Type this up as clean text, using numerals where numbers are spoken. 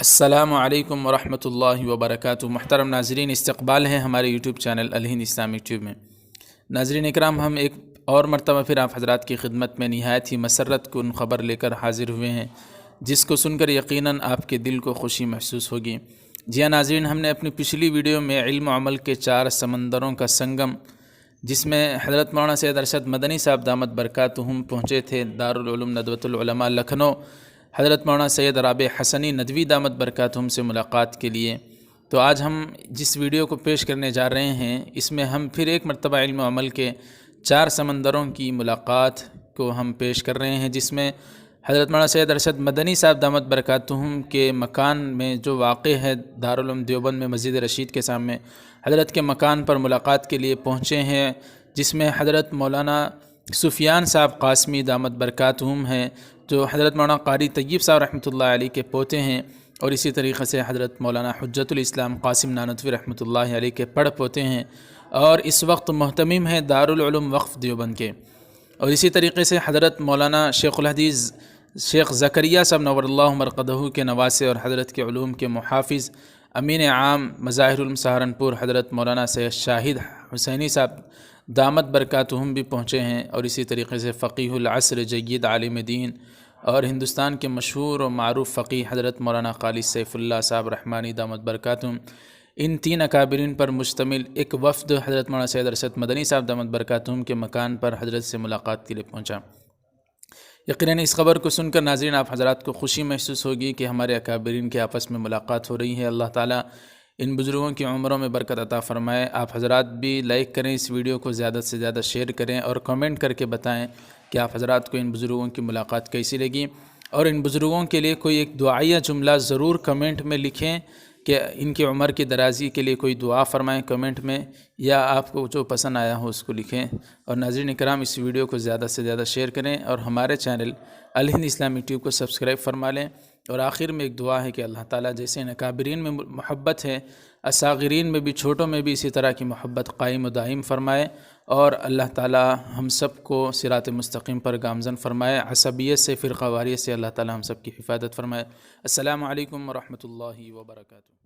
السلام علیکم ورحمۃ اللہ وبرکاتہ۔ محترم ناظرین، استقبال ہے ہمارے یوٹیوب چینل الہند اسلامک ٹیوب میں۔ ناظرین اکرام، ہم ایک اور مرتبہ پھر آپ حضرات کی خدمت میں نہایت ہی مسرت کن خبر لے کر حاضر ہوئے ہیں، جس کو سن کر یقیناً آپ کے دل کو خوشی محسوس ہوگی۔ جی ہاں ناظرین، ہم نے اپنی پچھلی ویڈیو میں علم و عمل کے 4 سمندروں کا سنگم، جس میں حضرت مولانا سید ارشد مدنی صاحب دامت برکاتہم پہنچے تھے دارالعلوم ندوۃ العلماء لکھنؤ، حضرت مولانا سید رابع حسنی ندوی دامت برکاتہم سے ملاقات کے لیے۔ تو آج ہم جس ویڈیو کو پیش کرنے جا رہے ہیں، اس میں ہم پھر ایک مرتبہ علم و عمل کے 4 سمندروں کی ملاقات کو ہم پیش کر رہے ہیں، جس میں حضرت مولانا سید ارشد مدنی صاحب دامت برکاتہم کے مکان میں جو واقع ہے دارالعلوم دیوبند میں مسجد رشید کے سامنے، حضرت کے مکان پر ملاقات کے لیے پہنچے ہیں، جس میں حضرت مولانا سفیان صاحب قاسمی دامت برکاتہم ہیں، جو حضرت مولانا قاری طیب صاحب رحمۃ اللہ علیہ کے پوتے ہیں، اور اسی طریقے سے حضرت مولانا حجت الاسلام قاسم نانوتوی رحمۃ اللہ علیہ کے پڑ پوتے ہیں، اور اس وقت محتمم ہیں دارالعلوم وقف دیوبند کے۔ اور اسی طریقے سے حضرت مولانا شیخ الحدیث شیخ زکریا صاحب نور اللہ مرقدہ کے نواسے اور حضرت کے علوم کے محافظ امین عام مظاہر العلوم سہارنپور حضرت مولانا سید شاہد حسینی صاحب دامت برکاتہم بھی پہنچے ہیں، اور اسی طریقے سے فقیہ العصر جید عالم دین اور ہندوستان کے مشہور و معروف فقیہ حضرت مولانا خالد سیف اللہ صاحب رحمانی دامت برکاتہم، ان 3 اکابرین پر مشتمل ایک وفد حضرت مولانا سید ارشد مدنی صاحب دامت برکاتہم کے مکان پر حضرت سے ملاقات کے لیے پہنچا۔ یقیناً اس خبر کو سن کر ناظرین آپ حضرات کو خوشی محسوس ہوگی کہ ہمارے اکابرین کے آپس میں ملاقات ہو رہی ہے۔ اللہ تعالیٰ ان بزرگوں کی عمروں میں برکت عطا فرمائے۔ آپ حضرات بھی لائک کریں، اس ویڈیو کو زیادہ سے زیادہ شیئر کریں، اور کمنٹ کر کے بتائیں کہ آپ حضرات کو ان بزرگوں کی ملاقات کیسی لگی، اور ان بزرگوں کے لیے کوئی ایک دعائیہ جملہ ضرور کمنٹ میں لکھیں کہ ان کی عمر کی درازی کے لیے کوئی دعا فرمائیں کمنٹ میں، یا آپ کو جو پسند آیا ہو اس کو لکھیں۔ اور ناظرین اکرام، اس ویڈیو کو زیادہ سے زیادہ شیئر کریں، اور ہمارے چینل الہند اسلامک ٹیوب کو سبسکرائب فرما لیں۔ اور آخر میں ایک دعا ہے کہ اللہ تعالیٰ جیسے ان اکابرین میں محبت ہے، اصاغرین میں بھی، چھوٹوں میں بھی اسی طرح کی محبت قائم و دائم فرمائے، اور اللہ تعالیٰ ہم سب کو صراط مستقیم پر گامزن فرمائے، عصبیت سے، فرقہ واریت سے اللہ تعالیٰ ہم سب کی حفاظت فرمائے۔ السلام علیکم ورحمۃ اللہ وبرکاتہ۔